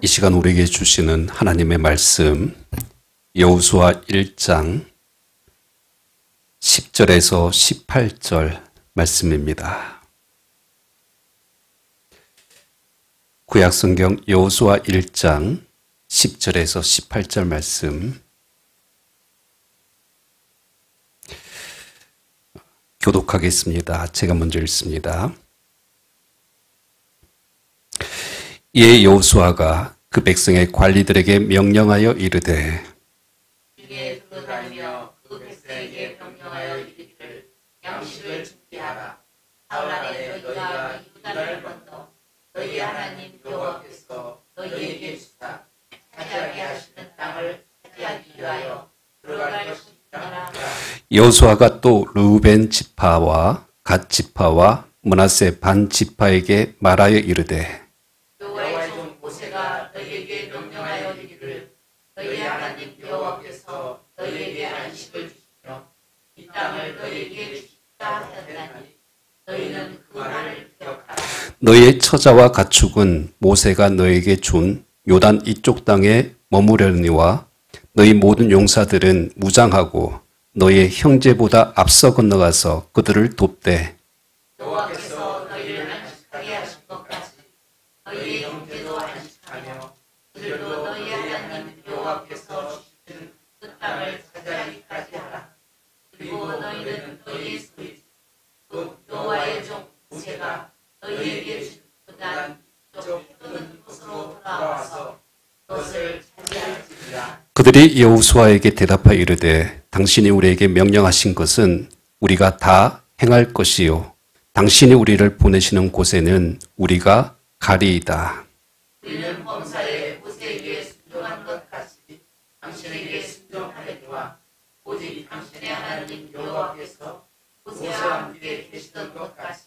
이 시간 우리에게 주시는 하나님의 말씀 여호수아 1장 10절에서 18절 말씀입니다. 구약성경 여호수아 1장 10절에서 18절 말씀 교독하겠습니다. 제가 먼저 읽습니다. 이에 여호수아가 그 백성의 관리들에게 명령하여 이르되 주의 두루다니며 그 백성에게 명령하여 이르기를 양식을 준비하라. 사흘 안에 너희가 요단을 건너 너희 하나님 여호와께서 너희에게 주사 차지하게 하시는 땅을 차지하기 위하여 들어갈 것이니라. 여호수아가 또 르우벤 지파와 갓 지파와 므낫세 반 지파에게 말하여 이르되 여호와의 종 모세가 너희에게 명령하여 이르기를 너희 하나님 여호와께서 너희에게 안식을 주시며 이 땅을 너희에게 주시다 하였나니 너희는 그 말을 기억하라. 너희의 처자와 가축은 모세가 너희에게 준 요단 이쪽 땅에 머무려니와 너희 모든 용사들은 무장하고 너희의 형제보다 앞서 건너가서 그들을 돕되 여호와께서 너희를 안식하게 하신 것까지 너희의 형제도 안식하며 그들도 너희 하나님 여호와께서 주시는 그 땅을 차지하기까지 하라. 그리고 너희는 너희의 소유지 곧 여호와의 종 모세가 너희에게 준 요단 이쪽 큰 곳으로 돌아와서 그것을 차지할지니라. 그들이 그들이 여호수아에게 대답하여 이르되 당신이 우리에게 명령하신 것은 우리가 다 행할 것이요 당신이 우리를 보내시는 곳에는 우리가 가리이다. 우리는 범사에 모세에게 순종한 것 같이 당신에게 순종하려니와 오직 당신의 하나님 여호와께서 모세와 함께 계시던 것 같이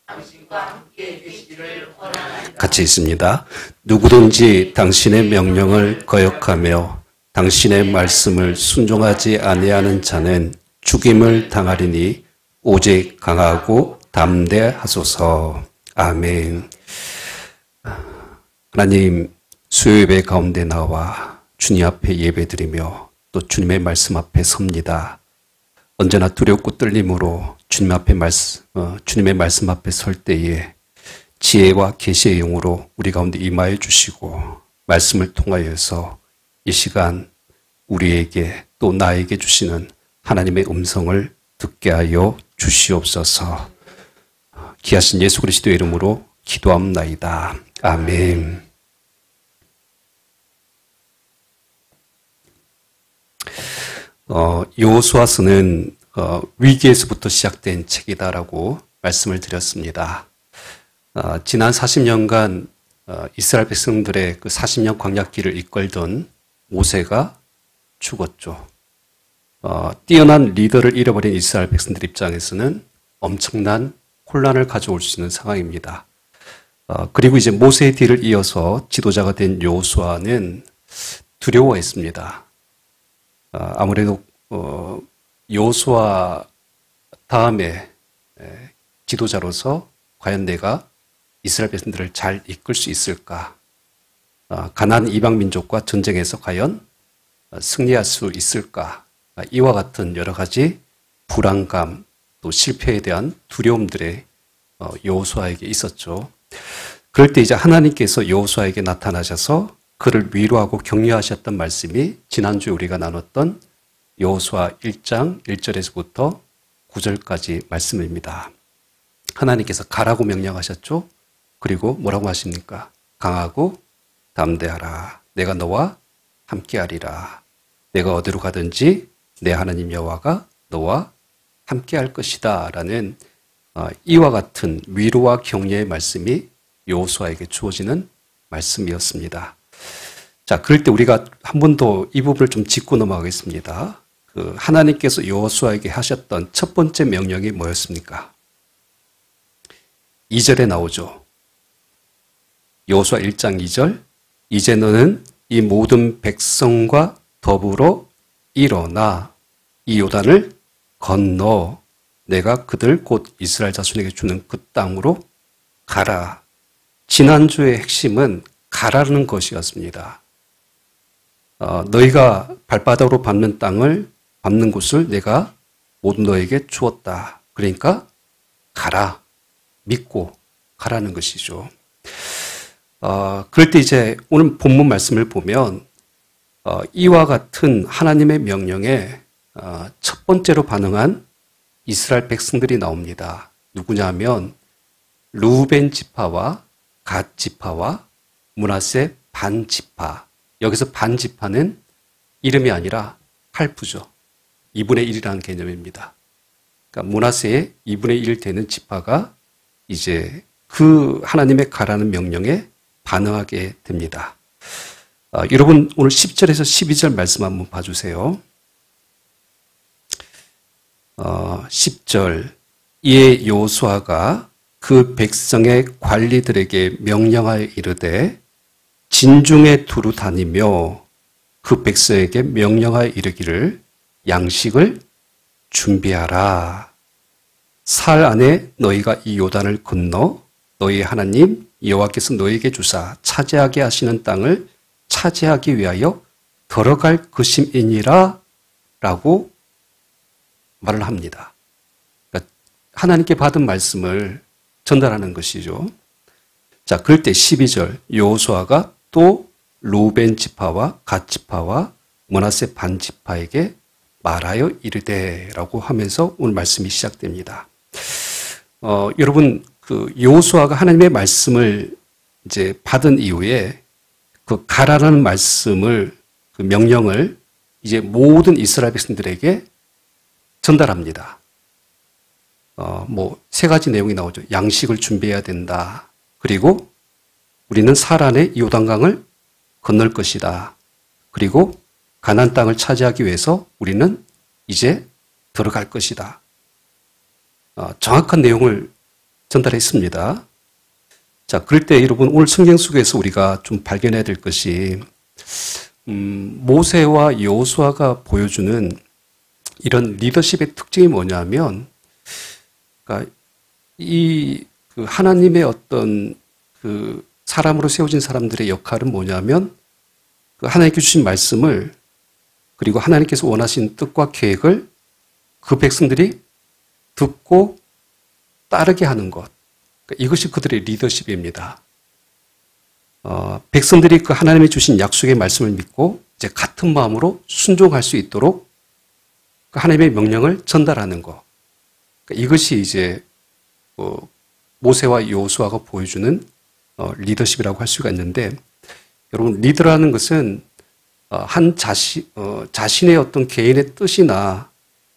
당신과 함께 계시기를 원하나이다. 같이 있습니다. 누구든지 당신의 명령을 거역하며 당신의 말씀을 순종하지 아니하는 자는 죽임을 당하리니 오직 강하고 담대하소서. 아멘. 하나님, 수요예배 가운데 나와 주님 앞에 예배드리며 또 주님의 말씀 앞에 섭니다. 언제나 두렵고 떨림으로 주님의 말씀 앞에 설 때에 지혜와 계시의 영으로 우리 가운데 임하여 주시고 말씀을 통하여서 이 시간 우리에게 또 나에게 주시는 하나님의 음성을 듣게 하여 주시옵소서. 귀하신 예수 그리스도의 이름으로 기도합나이다. 아멘. 여호수아서는 위기에서부터 시작된 책이다라고 말씀을 드렸습니다. 지난 40년간 이스라엘 백성들의 그 40년 광야길을 이끌던 모세가 죽었죠. 뛰어난 리더를 잃어버린 이스라엘 백성들 입장에서는 엄청난 혼란을 가져올 수 있는 상황입니다. 그리고 이제 모세의 뒤를 이어서 지도자가 된 여호수아는 두려워했습니다. 아무래도 여호수아 다음에 지도자로서 과연 내가 이스라엘 백성들을 잘 이끌 수 있을까? 가나안 이방 민족과 전쟁에서 과연 승리할 수 있을까? 이와 같은 여러 가지 불안감 또 실패에 대한 두려움들의 여호수아에게 있었죠. 그럴 때 이제 하나님께서 여호수아에게 나타나셔서 그를 위로하고 격려하셨던 말씀이 지난주에 우리가 나눴던 여호수아 1장 1절에서부터 9절까지 말씀입니다. 하나님께서 가라고 명령하셨죠. 그리고 뭐라고 하십니까? 강하고 담대하라. 내가 너와 함께하리라. 내가 어디로 가든지 내 하나님 여호와가 너와 함께할 것이다. 라는 이와 같은 위로와 격려의 말씀이 여호수아에게 주어지는 말씀이었습니다. 자, 그럴 때 우리가 한 번 더 이 부분을 좀 짚고 넘어가겠습니다. 하나님께서 여호수아에게 하셨던 첫 번째 명령이 뭐였습니까? 2절에 나오죠. 여호수아 1장 2절. 이제 너는 이 모든 백성과 더불어 일어나 이 요단을 건너 내가 그들 곧 이스라엘 자손에게 주는 그 땅으로 가라. 지난주의 핵심은 가라는 것이었습니다. 너희가 발바닥으로 밟는 땅을 밟는 곳을 내가 모두 너에게 주었다. 그러니까 가라. 믿고 가라는 것이죠. 그럴 때 이제 오늘 본문 말씀을 보면 이와 같은 하나님의 명령에 첫 번째로 반응한 이스라엘 백성들이 나옵니다. 누구냐면 루벤 지파와 갓 지파와 므낫세 반 지파. 여기서 반 지파는 이름이 아니라 할프죠. 2분의 1이라는 개념입니다. 그러니까 므낫세의 2분의 1 되는 지파가 이제 그 하나님의 가라는 명령에 반응하게 됩니다. 여러분 오늘 10절에서 12절 말씀 한번 봐주세요. 10절. 이에 여호수아가 그 백성의 관리들에게 명령하여 이르되 진중에 두루 다니며 그 백성에게 명령하여 이르기를 양식을 준비하라. 사흘 안에 너희가 이 요단을 건너 너희 하나님 여호와께서 너희에게 주사 차지하게 하시는 땅을 차지하기 위하여 들어갈 것임이니라 라고 말을 합니다. 그러니까 하나님께 받은 말씀을 전달하는 것이죠. 자, 그럴 때 12절 여호수아가 또 루벤 지파와 갓 지파와 므낫세 반 지파에게 말하여 이르되라고 하면서 오늘 말씀이 시작됩니다. 여러분 그 여호수아가 하나님의 말씀을 이제 받은 이후에 그 가라는 말씀을 그 명령을 이제 모든 이스라엘 백성들에게 전달합니다. 뭐 세 가지 내용이 나오죠. 양식을 준비해야 된다. 그리고 우리는 사란의 요단강을 건널 것이다. 그리고 가나안 땅을 차지하기 위해서 우리는 이제 들어갈 것이다. 정확한 내용을 전달했습니다. 자, 그럴 때 여러분 오늘 성경 속에서 우리가 좀 발견해야 될 것이 모세와 여호수아가 보여주는 이런 리더십의 특징이 뭐냐면, 그러니까 그 하나님의 어떤 그 사람으로 세워진 사람들의 역할은 뭐냐면, 그 하나님께 주신 말씀을 그리고 하나님께서 원하신 뜻과 계획을 그 백성들이 듣고 따르게 하는 것. 그러니까 이것이 그들의 리더십입니다. 백성들이 그 하나님이 주신 약속의 말씀을 믿고 이제 같은 마음으로 순종할 수 있도록 그 하나님의 명령을 전달하는 것. 그러니까 이것이 이제 모세와 여호수아가 보여주는 리더십이라고 할 수가 있는데, 여러분 리더라는 것은 자신의 어떤 개인의 뜻이나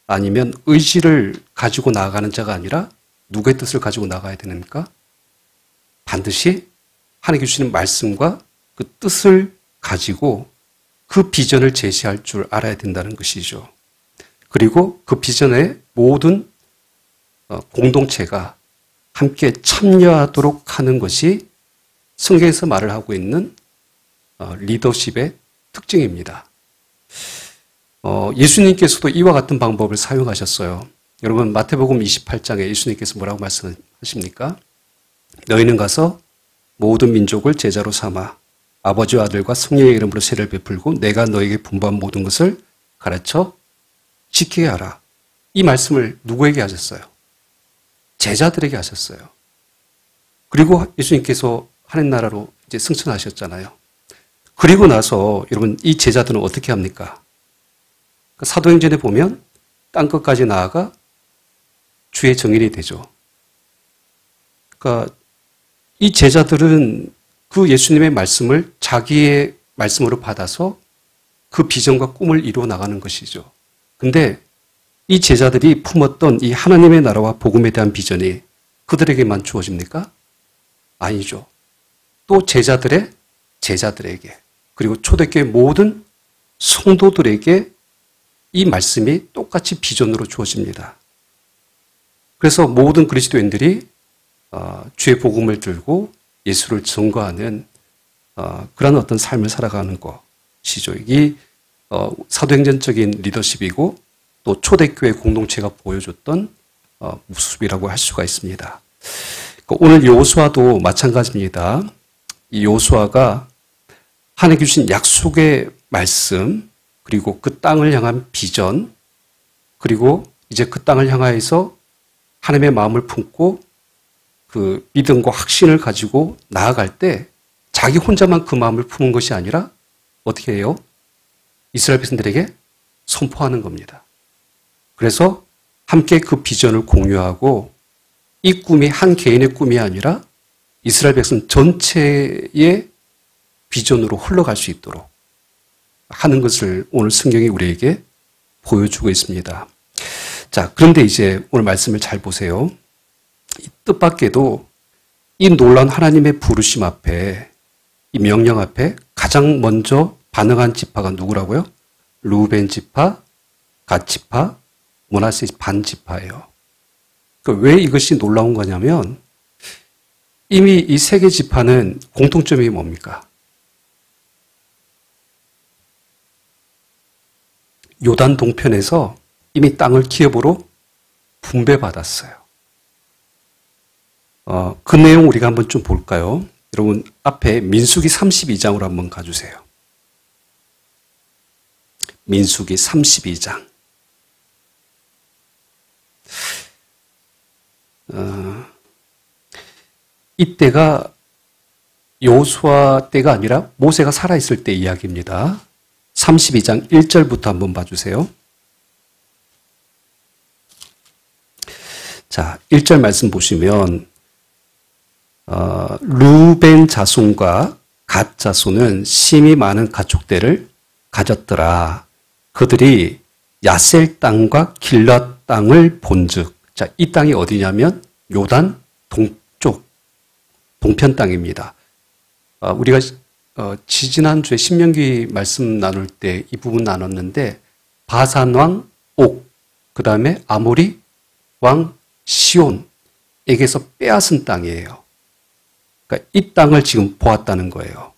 아니면 의지를 가지고 나아가는 자가 아니라 누구의 뜻을 가지고 나가야 되는가? 반드시 하나님께 주시는 말씀과 그 뜻을 가지고 그 비전을 제시할 줄 알아야 된다는 것이죠. 그리고 그 비전에 모든 공동체가 함께 참여하도록 하는 것이 성경에서 말을 하고 있는 리더십의 특징입니다. 예수님께서도 이와 같은 방법을 사용하셨어요. 여러분 마태복음 28장에 예수님께서 뭐라고 말씀하십니까? 너희는 가서 모든 민족을 제자로 삼아 아버지와 아들과 성령의 이름으로 세례를 베풀고 내가 너에게 분부한 모든 것을 가르쳐 지키게 하라. 이 말씀을 누구에게 하셨어요? 제자들에게 하셨어요. 그리고 예수님께서 하나님 나라로 이제 승천하셨잖아요. 그리고 나서 여러분 이 제자들은 어떻게 합니까? 사도행전에 보면 땅끝까지 나아가 주의 증인이 되죠. 그러니까 이 제자들은 그 예수님의 말씀을 자기의 말씀으로 받아서 그 비전과 꿈을 이루어 나가는 것이죠. 근데 이 제자들이 품었던 이 하나님의 나라와 복음에 대한 비전이 그들에게만 주어집니까? 아니죠. 또 제자들에게 그리고 초대교회 모든 성도들에게 이 말씀이 똑같이 비전으로 주어집니다. 그래서 모든 그리스도인들이 주의 복음을 들고 예수를 증거하는 그런 어떤 삶을 살아가는 것이죠. 이게 사도행전적인 리더십이고 또 초대교회 공동체가 보여줬던 모습이라고 할 수가 있습니다. 오늘 여호수아도 마찬가지입니다. 이 여호수아가 하나님께 주신 약속의 말씀, 그리고 그 땅을 향한 비전, 그리고 이제 그 땅을 향하여서 하나님의 마음을 품고 그 믿음과 확신을 가지고 나아갈 때 자기 혼자만 그 마음을 품은 것이 아니라 어떻게 해요? 이스라엘 백성들에게 선포하는 겁니다. 그래서 함께 그 비전을 공유하고 이 꿈이 한 개인의 꿈이 아니라 이스라엘 백성 전체의 비전으로 흘러갈 수 있도록 하는 것을 오늘 성경이 우리에게 보여주고 있습니다. 자, 그런데 이제 오늘 말씀을 잘 보세요. 이 뜻밖에도 이 놀라운 하나님의 부르심 앞에, 이 명령 앞에 가장 먼저 반응한 지파가 누구라고요? 루벤 지파, 갓 지파, 므낫세 반 지파예요. 왜 이것이 놀라운 거냐면 이미 이 세 개 지파는 공통점이 뭡니까? 요단 동편에서 이미 땅을 기업으로 분배받았어요. 그 내용 우리가 한번 좀 볼까요? 여러분 앞에 민수기 32장으로 한번 가주세요. 민수기 32장. 이때가 여호수아 때가 아니라 모세가 살아있을 때 이야기입니다. 32장 1절부터 한번 봐주세요. 자, 1절 말씀 보시면 루벤 자손과 갓 자손은 심이 많은 가축대를 가졌더라. 그들이 야셀 땅과 길랏 땅을 본즉, 자, 이 땅이 어디냐면 요단 동쪽, 동편 땅입니다. 우리가 지지난주에 신명기 말씀 나눌 때 이 부분 나눴는데 바산 왕 옥, 그 다음에 아모리 왕 시온에게서 빼앗은 땅이에요. 그러니까 이 땅을 지금 보았다는 거예요.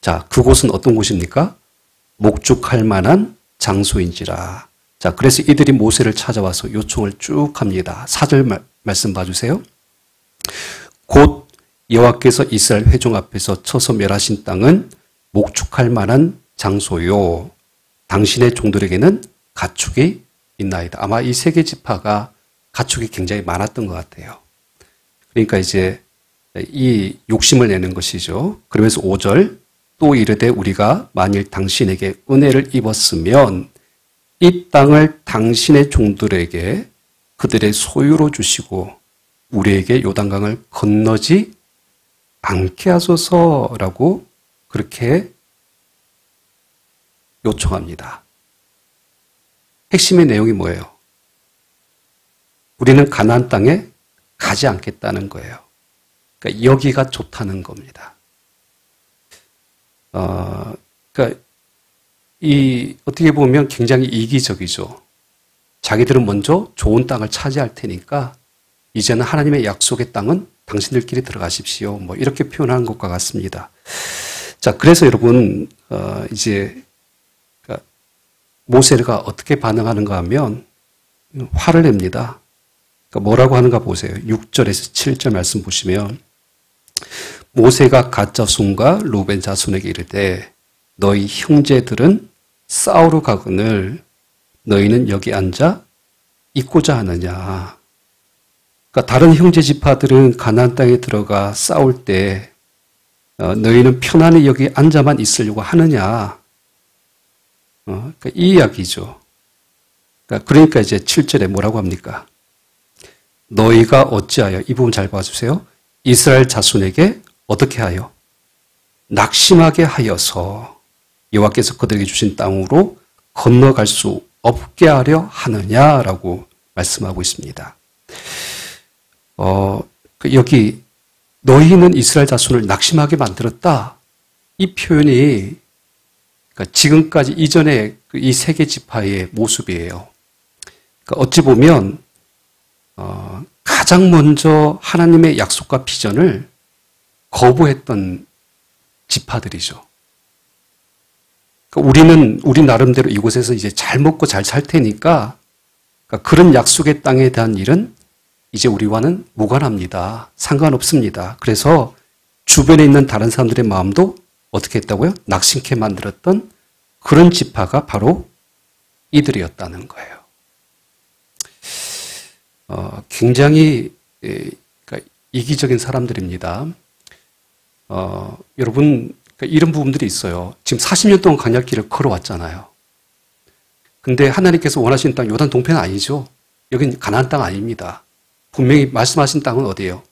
자, 그곳은 어떤 곳입니까? 목축할 만한 장소인지라. 자, 그래서 이들이 모세를 찾아와서 요청을 쭉 합니다. 4절 말씀 봐주세요. 곧 여호와께서 이스라엘 회중 앞에서 쳐서 멸하신 땅은 목축할 만한 장소요. 당신의 종들에게는 가축이 있나이다. 아마 이 세 개 지파가 가축이 굉장히 많았던 것 같아요. 그러니까 이제 이 욕심을 내는 것이죠. 그러면서 5절 또 이르되 우리가 만일 당신에게 은혜를 입었으면 이 땅을 당신의 종들에게 그들의 소유로 주시고 우리에게 요단강을 건너지 않게 하소서라고 그렇게 요청합니다. 핵심의 내용이 뭐예요? 우리는 가나안 땅에 가지 않겠다는 거예요. 그러니까 여기가 좋다는 겁니다. 그러니까 어떻게 보면 굉장히 이기적이죠. 자기들은 먼저 좋은 땅을 차지할 테니까 이제는 하나님의 약속의 땅은 당신들끼리 들어가십시오. 뭐 이렇게 표현하는 것과 같습니다. 자, 그래서 여러분 이제 모세가 어떻게 반응하는가 하면 화를 냅니다. 그러니까 뭐라고 하는가 보세요. 6절에서 7절 말씀 보시면 모세가 갓 자손과 루벤 자손에게 이르되 너희 형제들은 싸우러 가거늘 너희는 여기 앉아 있고자 하느냐. 그러니까 다른 형제 지파들은 가나안 땅에 들어가 싸울 때 너희는 편안히 여기 앉아만 있으려고 하느냐. 그러니까 이 이야기죠. 그러니까 이제 7절에 뭐라고 합니까? 너희가 어찌하여, 이 부분 잘 봐주세요. 이스라엘 자손에게 어떻게 하여? 낙심하게 하여서 여호와께서 그들에게 주신 땅으로 건너갈 수 없게 하려 하느냐라고 말씀하고 있습니다. 여기 너희는 이스라엘 자손을 낙심하게 만들었다. 이 표현이 그러니까 지금까지 이전에 이 세 개 지파의 모습이에요. 그러니까 어찌 보면 가장 먼저 하나님의 약속과 비전을 거부했던 지파들이죠. 그러니까 우리 나름대로 이곳에서 이제 잘 먹고 잘 살 테니까 그러니까 그런 약속의 땅에 대한 일은 이제 우리와는 무관합니다. 상관없습니다. 그래서 주변에 있는 다른 사람들의 마음도 어떻게 했다고요? 낙심케 만들었던 그런 지파가 바로 이들이었다는 거예요. 굉장히 그러니까 이기적인 사람들입니다. 여러분 그러니까 이런 부분들이 있어요. 지금 40년 동안 광야길을 걸어왔잖아요. 근데 하나님께서 원하시는 땅 요단 동편은 아니죠. 여긴 가나안 땅 아닙니다. 분명히 말씀하신 땅은 어디예요?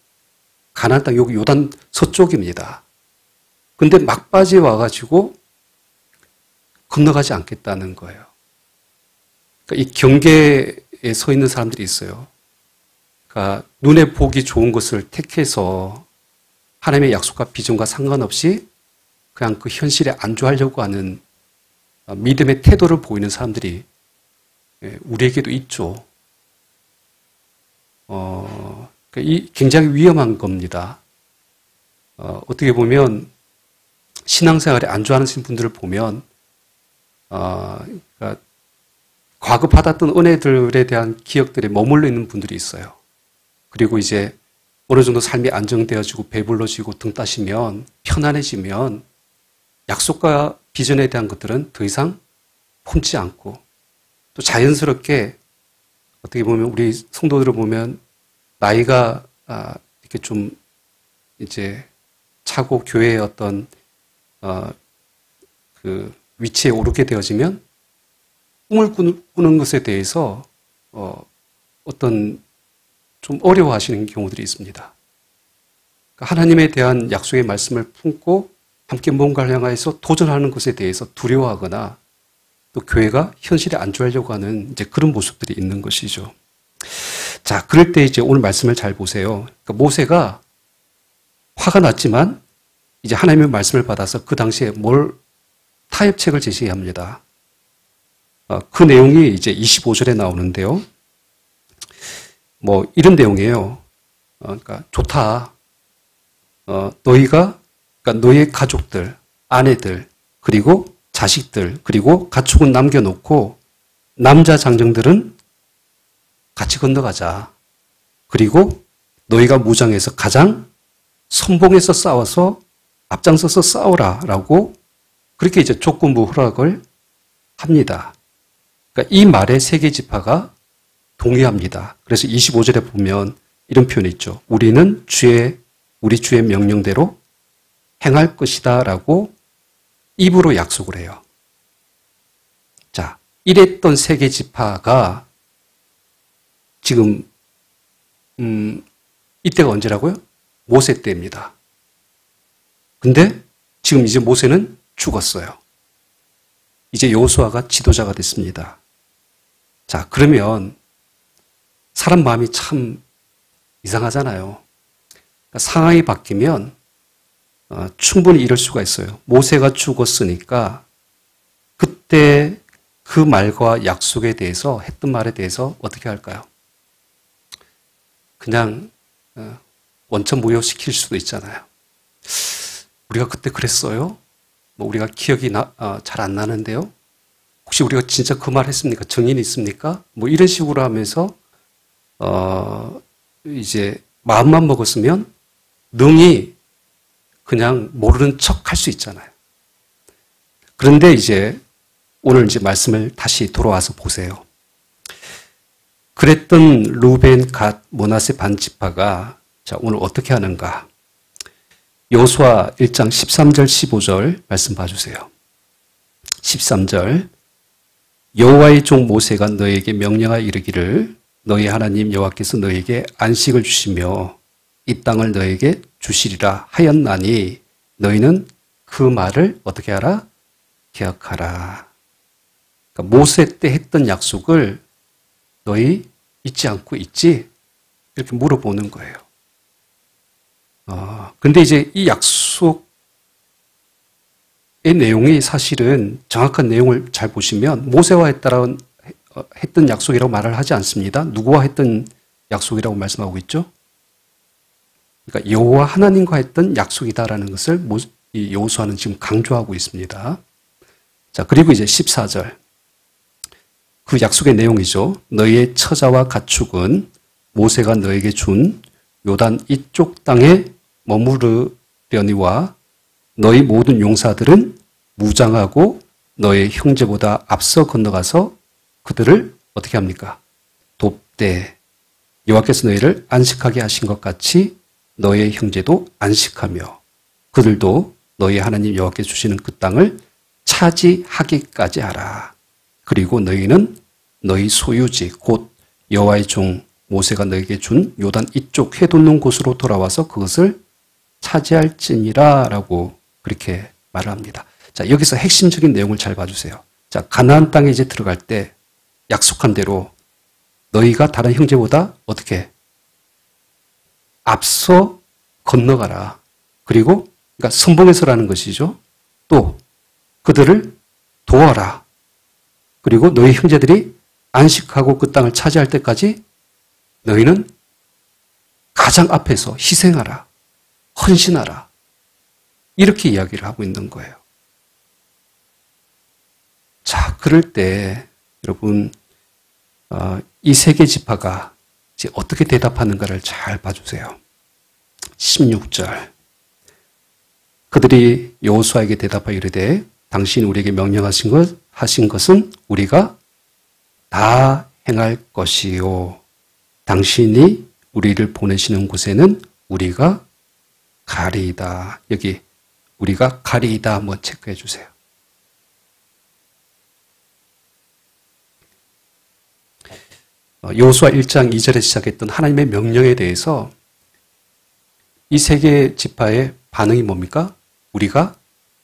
가나안 땅 여기 요단 서쪽입니다. 근데 막바지에 와가지고 건너가지 않겠다는 거예요. 그러니까 이 경계에 서 있는 사람들이 있어요. 그러니까 눈에 보기 좋은 것을 택해서 하나님의 약속과 비전과 상관없이 그냥 그 현실에 안주하려고 하는 믿음의 태도를 보이는 사람들이 우리에게도 있죠. 그러니까 굉장히 위험한 겁니다. 어떻게 보면 신앙생활에 안주하는 분들을 보면 그러니까 과거 받았던 은혜들에 대한 기억들에 머물러 있는 분들이 있어요. 그리고 이제 어느 정도 삶이 안정되어지고 배불러지고 등 따시면 편안해지면 약속과 비전에 대한 것들은 더 이상 품지 않고 또 자연스럽게 어떻게 보면 우리 성도들을 보면 나이가 이렇게 좀 이제 차고 교회의 어떤 그 위치에 오르게 되어지면 꿈을 꾸는 것에 대해서 어떤 좀 어려워하시는 경우들이 있습니다. 그러니까 하나님에 대한 약속의 말씀을 품고 함께 뭔가를 향해서 도전하는 것에 대해서 두려워하거나 또 교회가 현실에 안주하려고 하는 이제 그런 모습들이 있는 것이죠. 자, 그럴 때 이제 오늘 말씀을 잘 보세요. 그러니까 모세가 화가 났지만 이제 하나님의 말씀을 받아서 그 당시에 타협책을 제시합니다. 그 내용이 이제 25절에 나오는데요. 뭐 이런 내용이에요. 그러니까 좋다. 그러니까 너의 가족들, 아내들, 그리고 자식들, 그리고 가축은 남겨놓고 남자 장정들은 같이 건너가자. 그리고 너희가 무장해서 가장 선봉에서 싸워서 앞장서서 싸우라라고 그렇게 이제 조건부 허락을 합니다. 그러니까 이 말에 세계 지파가 동의합니다. 그래서 25절에 보면 이런 표현이 있죠. 우리는 우리 주의 명령대로 행할 것이다라고 입으로 약속을 해요. 자, 이랬던 세계 지파가 지금 이때가 언제라고요? 모세 때입니다. 근데 지금 이제 모세는 죽었어요. 이제 여호수아가 지도자가 됐습니다. 자, 그러면 사람 마음이 참 이상하잖아요. 그러니까 상황이 바뀌면 충분히 이럴 수가 있어요. 모세가 죽었으니까 그때 그 말과 약속에 대해서 했던 말에 대해서 어떻게 할까요? 그냥 원천 무효시킬 수도 있잖아요. 우리가 그때 그랬어요? 뭐 우리가 기억이 잘 안 나는데요? 혹시 우리가 진짜 그 말 했습니까? 정인이 있습니까? 뭐 이런 식으로 하면서 이제 마음만 먹었으면 능히 그냥 모르는 척 할 수 있잖아요. 그런데 이제 오늘 이제 말씀을 다시 돌아와서 보세요. 그랬던 루벤, 갓, 므낫세 반지파가 자, 오늘 어떻게 하는가? 여호수아 1장 13절 15절 말씀 봐주세요. 13절 여호와의 종 모세가 너에게 명령하여 이르기를 너희 하나님 여호와께서 너에게 안식을 주시며 이 땅을 너에게 주시리라 하였나니 너희는 그 말을 어떻게 하라? 기억하라. 그러니까 모세 때 했던 약속을 너희 잊지 않고 있지? 이렇게 물어보는 거예요. 근데 이제 이 약속의 내용이 사실은 정확한 내용을 잘 보시면 모세와 했던 약속이라고 말을 하지 않습니다. 누구와 했던 약속이라고 말씀하고 있죠? 그러니까 여호와 하나님과 했던 약속이다라는 것을 이 여호수아는 지금 강조하고 있습니다. 자, 그리고 이제 14절. 그 약속의 내용이죠. 너희의 처자와 가축은 모세가 너에게 준 요단 이쪽 땅에 머무르려니와 너희 모든 용사들은 무장하고 너의 형제보다 앞서 건너가서 그들을 어떻게 합니까? 돕되 여호와께서 너희를 안식하게 하신 것 같이 너의 형제도 안식하며 그들도 너희 하나님 여호와께서 주시는 그 땅을 차지하기까지 하라. 그리고 너희는 너희 소유지 곧 여호와의 종 모세가 너에게 준 요단 이쪽 해돋는 곳으로 돌아와서 그것을 차지할지니라 라고 그렇게 말을 합니다. 자, 여기서 핵심적인 내용을 잘 봐주세요. 자, 가나안 땅에 이제 들어갈 때 약속한 대로 너희가 다른 형제보다 어떻게 앞서 건너가라. 그리고 그러니까 선봉에서라는 것이죠. 또 그들을 도와라. 그리고 너희 형제들이 안식하고 그 땅을 차지할 때까지 너희는 가장 앞에서 희생하라. 헌신하라. 이렇게 이야기를 하고 있는 거예요. 자, 그럴 때 여러분 이 세계 지파가 이제 어떻게 대답하는가를 잘 봐주세요. 16절 그들이 여호수아에게 대답하여 이르되 당신이 우리에게 명령하신 것은 우리가 다 행할 것이요 당신이 우리를 보내시는 곳에는 우리가 가리이다. 여기 우리가 가리이다 한번 체크해 주세요. 여호수아 1장 2절에 시작했던 하나님의 명령에 대해서 이 세계 지파의 반응이 뭡니까? 우리가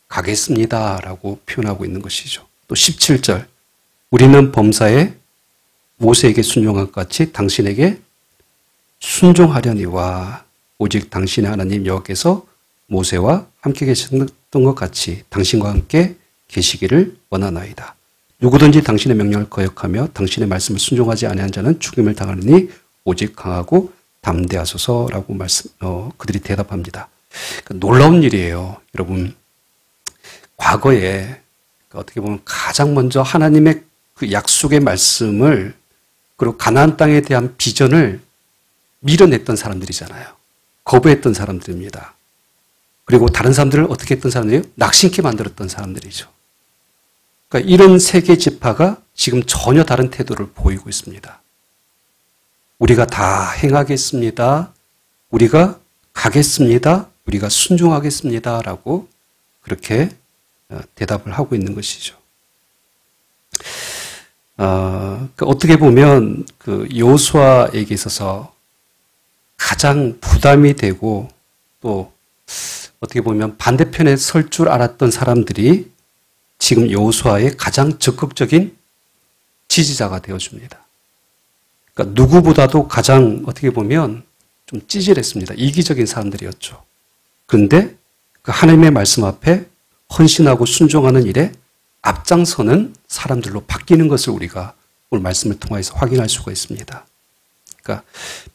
가겠습니다 라고 표현하고 있는 것이죠. 또 17절 우리는 범사에 모세에게 순종한 것 같이 당신에게 순종하려니와 오직 당신의 하나님 여호와께서 모세와 함께 계셨던 것 같이 당신과 함께 계시기를 원하나이다. 누구든지 당신의 명령을 거역하며 당신의 말씀을 순종하지 아니한 자는 죽임을 당하느니 오직 강하고 담대하소서라고 그들이 대답합니다. 그러니까 놀라운 일이에요. 여러분, 과거에 어떻게 보면 가장 먼저 하나님의 그 약속의 말씀을 그리고 가나안 땅에 대한 비전을 밀어냈던 사람들이잖아요. 거부했던 사람들입니다. 그리고 다른 사람들을 어떻게 했던 사람들이에요? 낙심케 만들었던 사람들이죠. 그러니까 이런 세계 지파가 지금 전혀 다른 태도를 보이고 있습니다. 우리가 다 행하겠습니다. 우리가 가겠습니다. 우리가 순종하겠습니다. 라고 그렇게 대답을 하고 있는 것이죠. 그러니까 어떻게 보면 그 여호수아에게 있어서 가장 부담이 되고 또 어떻게 보면 반대편에 설 줄 알았던 사람들이 지금 여호수아의 가장 적극적인 지지자가 되어줍니다. 그러니까 누구보다도 가장 어떻게 보면 좀 찌질했습니다. 이기적인 사람들이었죠. 그런데 그 하나님의 말씀 앞에 헌신하고 순종하는 일에 앞장서는 사람들로 바뀌는 것을 우리가 오늘 말씀을 통해서 확인할 수가 있습니다. 그러니까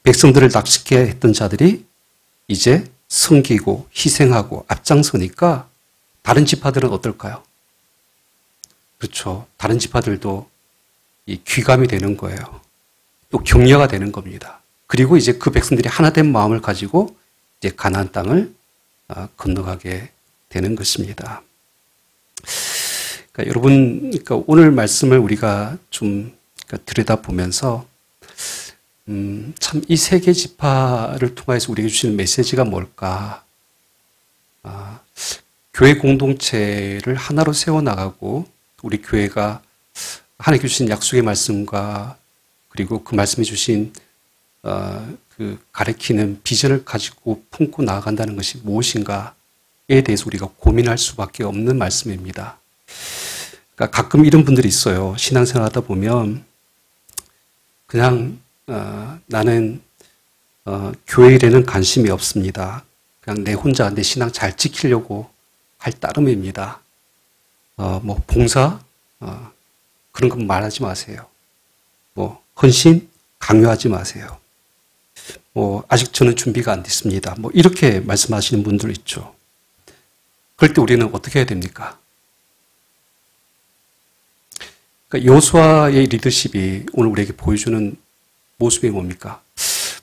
백성들을 낚시게 했던 자들이 이제 섬기고 희생하고 앞장서니까 다른 지파들은 어떨까요? 그렇죠. 다른 지파들도 이 귀감이 되는 거예요. 또 격려가 되는 겁니다. 그리고 이제 그 백성들이 하나된 마음을 가지고 이제 가나안 땅을 건너가게 되는 것입니다. 그러니까 여러분, 그러니까 오늘 말씀을 우리가 좀 들여다보면서 참 이 세계 지파를 통해서 우리에게 주시는 메시지가 뭘까? 교회 공동체를 하나로 세워나가고 우리 교회가 하나님께 주신 약속의 말씀과 그리고 그 말씀해 주신 그 가르치는 비전을 가지고 품고 나아간다는 것이 무엇인가에 대해서 우리가 고민할 수밖에 없는 말씀입니다. 그러니까 가끔 이런 분들이 있어요. 신앙생활 하다 보면 그냥 나는 교회 일에는 관심이 없습니다. 그냥 내 혼자 내 신앙 잘 지키려고 할 따름입니다. 뭐 봉사 그런 건 말하지 마세요. 뭐 헌신 강요하지 마세요. 뭐 아직 저는 준비가 안 됐습니다. 뭐 이렇게 말씀하시는 분들 있죠. 그럴 때 우리는 어떻게 해야 됩니까? 그러니까 여호수아의 리더십이 오늘 우리에게 보여주는 모습이 뭡니까?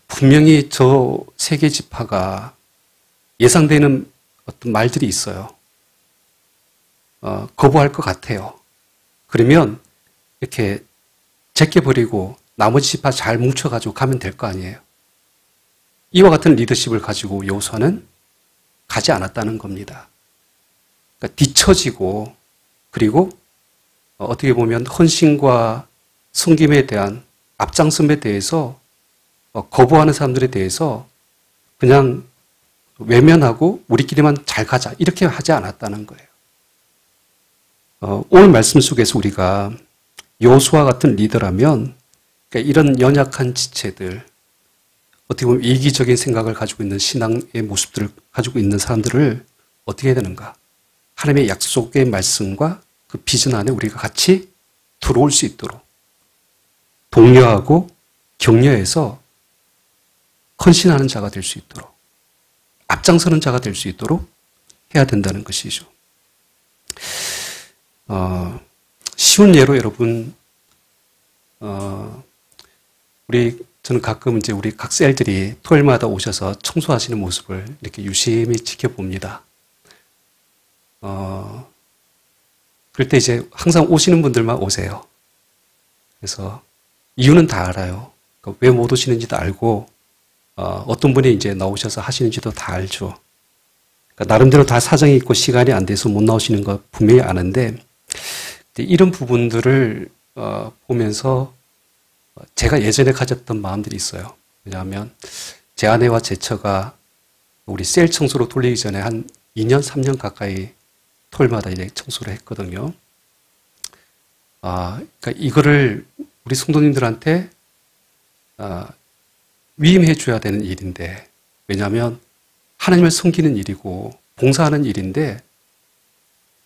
분명히 저 세계 지파가 예상되는 어떤 말들이 있어요. 거부할 것 같아요. 그러면 이렇게 제껴버리고 나머지 지파 잘 뭉쳐가지고 가면 될 거 아니에요. 이와 같은 리더십을 가지고 여호수아는 가지 않았다는 겁니다. 그러니까 뒤처지고 그리고 어떻게 보면 헌신과 섬김에 대한 앞장섬에 대해서 거부하는 사람들에 대해서 그냥 외면하고 우리끼리만 잘 가자 이렇게 하지 않았다는 거예요. 오늘 말씀 속에서 우리가 여호수아 같은 리더라면 그러니까 이런 연약한 지체들 어떻게 보면 이기적인 생각을 가지고 있는 신앙의 모습들을 가지고 있는 사람들을 어떻게 해야 되는가? 하나님의 약속의 말씀과 그 비전 안에 우리가 같이 들어올 수 있도록 독려하고 격려해서 헌신하는 자가 될 수 있도록 앞장서는 자가 될 수 있도록 해야 된다는 것이죠. 쉬운 예로 여러분, 저는 가끔 이제 우리 각셀들이 토요일마다 오셔서 청소하시는 모습을 이렇게 유심히 지켜봅니다. 그럴 때 이제 항상 오시는 분들만 오세요. 그래서 이유는 다 알아요. 그러니까 왜 못 오시는지도 알고, 어떤 분이 이제 나오셔서 하시는지도 다 알죠. 그러니까 나름대로 다 사정이 있고 시간이 안 돼서 못 나오시는 거 분명히 아는데, 이런 부분들을 보면서 제가 예전에 가졌던 마음들이 있어요. 왜냐하면 제 아내와 제 처가 우리 셀 청소로 돌리기 전에 한 2년, 3년 가까이 토요일마다 이제 청소를 했거든요. 그러니까 이거를 우리 성도님들한테 위임해 줘야 되는 일인데, 왜냐하면 하나님을 섬기는 일이고 봉사하는 일인데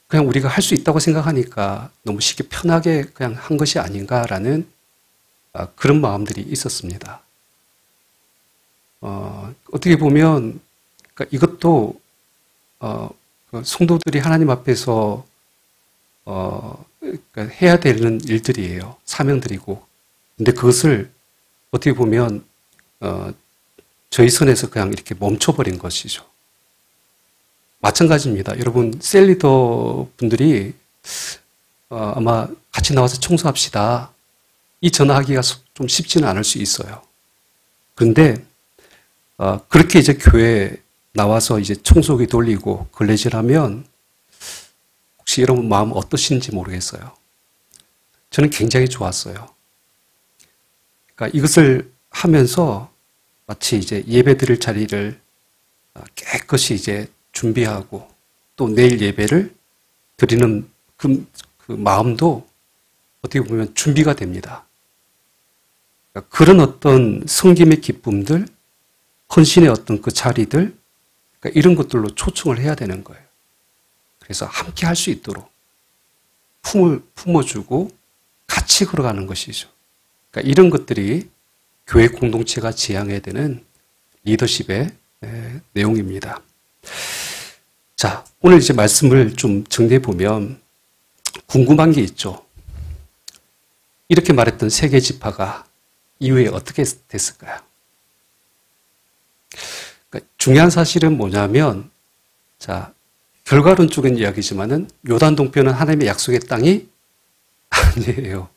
그냥 우리가 할 수 있다고 생각하니까 너무 쉽게 편하게 그냥 한 것이 아닌가라는 그런 마음들이 있었습니다. 어떻게 보면 그러니까 이것도 그 성도들이 하나님 앞에서 그러니까 해야 되는 일들이에요. 사명들이고. 근데 그것을 어떻게 보면 저희 선에서 그냥 이렇게 멈춰버린 것이죠. 마찬가지입니다. 여러분 셀리더 분들이 아마 같이 나와서 청소합시다. 이 전화하기가 좀 쉽지는 않을 수 있어요. 그런데 그렇게 이제 교회에 나와서 이제 청소기 돌리고 걸레질하면 혹시 여러분 마음 어떠신지 모르겠어요. 저는 굉장히 좋았어요. 그러니까 이것을 하면서 마치 이제 예배 드릴 자리를 깨끗이 이제 준비하고 또 내일 예배를 드리는 그 마음도 어떻게 보면 준비가 됩니다. 그러니까 그런 어떤 섬김의 기쁨들, 헌신의 어떤 그 자리들, 그러니까 이런 것들로 초청을 해야 되는 거예요. 그래서 함께 할 수 있도록 품을 품어주고 같이 걸어가는 것이죠. 그러니까 이런 것들이 교회 공동체가 지향해야 되는 리더십의 내용입니다. 자, 오늘 이제 말씀을 좀 정리해 보면 궁금한 게 있죠. 이렇게 말했던 세계 지파가 이후에 어떻게 됐을까요? 그러니까 중요한 사실은 뭐냐면, 자, 결과론적인 이야기지만은 요단 동편은 하나님의 약속의 땅이 아니에요.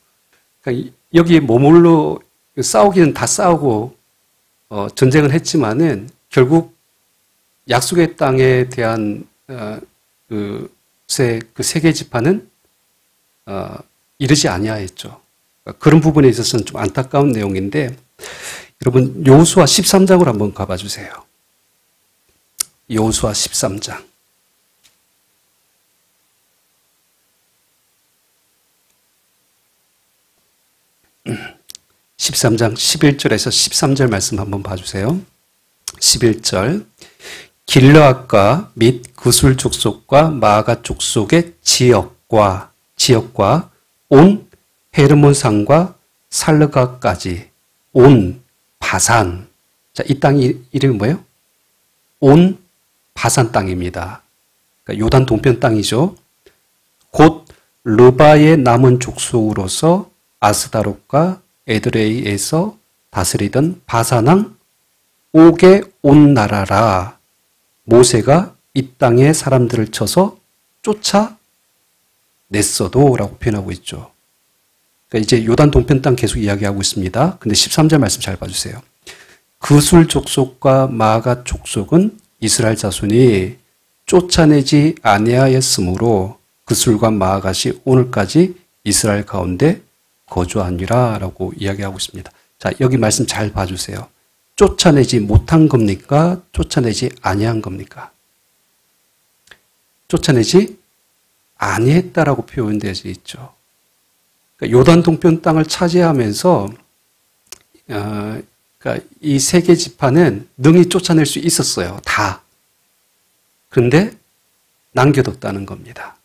그러니까 여기에 머물러 싸우기는 다 싸우고 전쟁을 했지만은 결국 약속의 땅에 대한 그 세계 지파는 이르지 아니하였죠. 그런 부분에 있어서는 좀 안타까운 내용인데, 여러분 여호수아 13장으로 한번 가봐 주세요. 여호수아 13장. 13장 11절에서 13절 말씀 한번 봐주세요. 11절. 길르앗과 및 구술 족속과 마가 족속의 지역과 온 헤르몬 산과 살르가까지 온 바산. 자, 이 땅이 이름이 뭐예요? 온 바산 땅입니다. 그러니까 요단 동편 땅이죠. 곧 르바의 남은 족속으로서 아스다롯과 에드레이에서 다스리던 바산왕 옥의 온 나라라. 모세가 이 땅의 사람들을 쳐서 쫓아냈어도 라고 표현하고 있죠. 그러니까 이제 요단 동편 땅 계속 이야기하고 있습니다. 근데 13절 말씀 잘 봐주세요. 그술 족속과 마가 족속은 이스라엘 자손이 쫓아내지 아니하였으므로 그술과 마아갓이 오늘까지 이스라엘 가운데 거주하니라 라고 이야기하고 있습니다. 자, 여기 말씀 잘 봐주세요. 쫓아내지 못한 겁니까? 쫓아내지 아니한 겁니까? 쫓아내지 아니했다라고 표현되어 있죠. 그러니까 요단 동편 땅을 차지하면서 그러니까 이 세계 지파는 능히 쫓아낼 수 있었어요. 다. 그런데 남겨뒀다는 겁니다.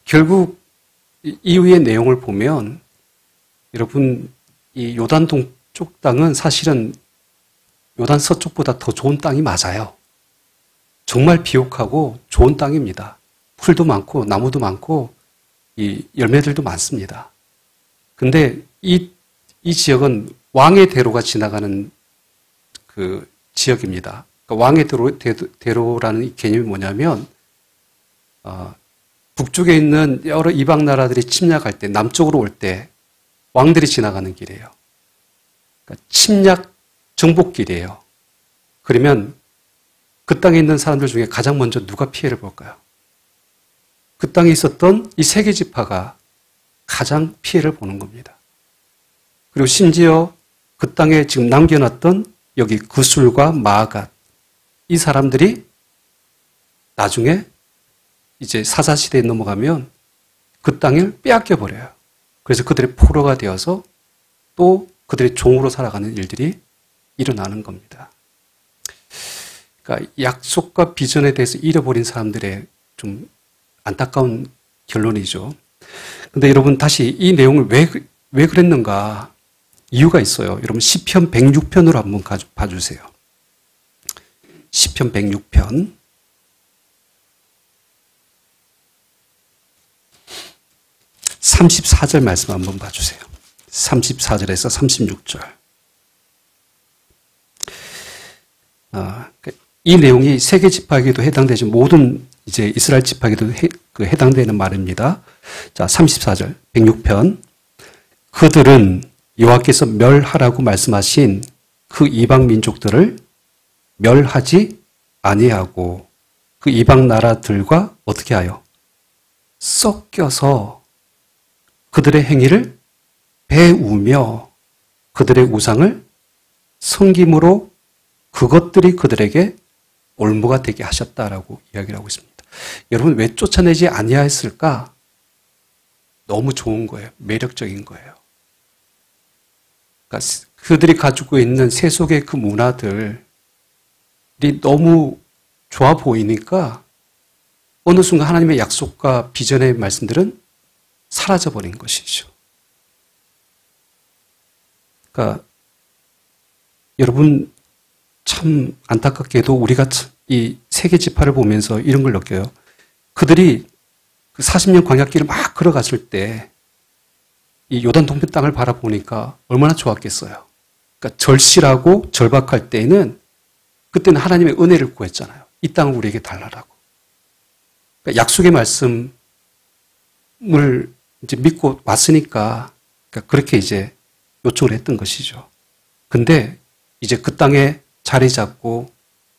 결국 이후의 내용을 보면 여러분 이 요단 동쪽 땅은 사실은 요단 서쪽보다 더 좋은 땅이 맞아요. 정말 비옥하고 좋은 땅입니다. 풀도 많고 나무도 많고 이 열매들도 많습니다. 근데 이 지역은 왕의 대로가 지나가는 그 지역입니다. 그러니까 왕의 대로라는 이 개념이 뭐냐면 북쪽에 있는 여러 이방 나라들이 침략할 때 남쪽으로 올 때 왕들이 지나가는 길이에요. 그러니까 침략 정복길이에요. 그러면 그 땅에 있는 사람들 중에 가장 먼저 누가 피해를 볼까요? 그 땅에 있었던 이 세계 지파가 가장 피해를 보는 겁니다. 그리고 심지어 그 땅에 지금 남겨놨던 여기 그술과 마아갓 이 사람들이 나중에 이제 사사시대에 넘어가면 그 땅을 빼앗겨 버려요. 그래서 그들의 포로가 되어서 또 그들의 종으로 살아가는 일들이 일어나는 겁니다. 그러니까 약속과 비전에 대해서 잃어버린 사람들의 좀 안타까운 결론이죠. 근데 여러분 다시 이 내용을 왜 그랬는가 이유가 있어요. 여러분 시편 106편으로 한번 봐주세요. 시편 106편 34절 말씀 한번 봐주세요. 34절에서 36절. 이 내용이 세계 지파에게도 해당되지 모든 이제 이스라엘 지파에게도 해당되는 말입니다. 자, 34절 106편. 그들은 여호와께서 멸하라고 말씀하신 그 이방 민족들을 멸하지 아니하고 그 이방 나라들과 어떻게 하여 섞여서 그들의 행위를 배우며 그들의 우상을 섬김으로 그것들이 그들에게 올무가 되게 하셨다라고 이야기를 하고 있습니다. 여러분 왜 쫓아내지 아니하였을까? 너무 좋은 거예요. 매력적인 거예요. 그러니까 그들이 가지고 있는 세속의 그 문화들이 너무 좋아 보이니까 어느 순간 하나님의 약속과 비전의 말씀들은 사라져버린 것이죠. 그러니까 여러분 참 안타깝게도 우리가 이 세계 지파를 보면서 이런 걸 느껴요. 그들이 그 40년 광야길을 막 걸어갔을 때 이 요단 동편 땅을 바라보니까 얼마나 좋았겠어요. 그러니까 절실하고 절박할 때에는 그때는 하나님의 은혜를 구했잖아요. 이 땅을 우리에게 달라라고. 그러니까 약속의 말씀을 이제 믿고 왔으니까 그러니까 그렇게 이제 요청을 했던 것이죠. 근데 이제 그 땅에 자리 잡고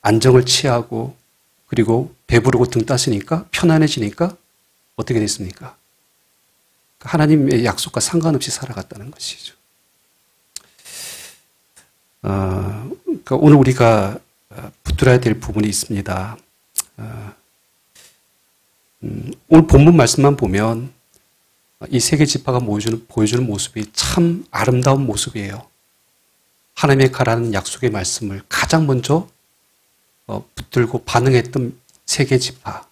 안정을 취하고 그리고 배부르고 등 따시니까 편안해지니까 어떻게 됐습니까? 하나님의 약속과 상관없이 살아갔다는 것이죠. 그러니까 오늘 우리가 붙들어야 될 부분이 있습니다. 오늘 본문 말씀만 보면 이 세계 지파가 보여주는 모습이 참 아름다운 모습이에요. 하나님의 가라는 약속의 말씀을 가장 먼저 붙들고 반응했던 세계 지파.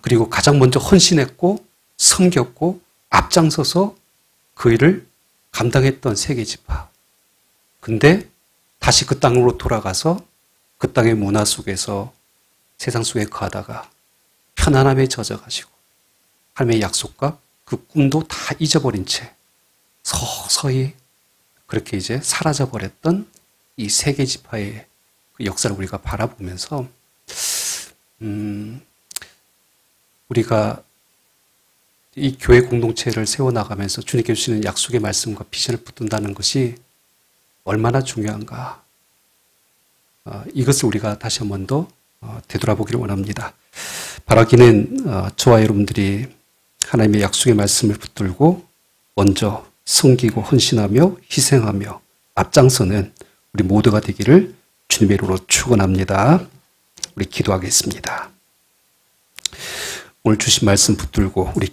그리고 가장 먼저 헌신했고 섬겼고 앞장서서 그 일을 감당했던 세계 지파. 근데 다시 그 땅으로 돌아가서 그 땅의 문화 속에서 세상 속에 거하다가 편안함에 젖어가지고 하나님의 약속과 그 꿈도 다 잊어버린 채 서서히 그렇게 이제 사라져버렸던 이 세계 지파의 그 역사를 우리가 바라보면서 우리가 이 교회 공동체를 세워나가면서 주님께 주시는 약속의 말씀과 비전을 붙든다는 것이 얼마나 중요한가. 이것을 우리가 다시 한 번 더 되돌아보기를 원합니다. 바라기는 저와 여러분들이 하나님의 약속의 말씀을 붙들고 먼저 섬기고 헌신하며 희생하며 앞장서는 우리 모두가 되기를 주님의 이름으로 축원합니다. 우리 기도하겠습니다. 오늘 주신 말씀 붙들고 우리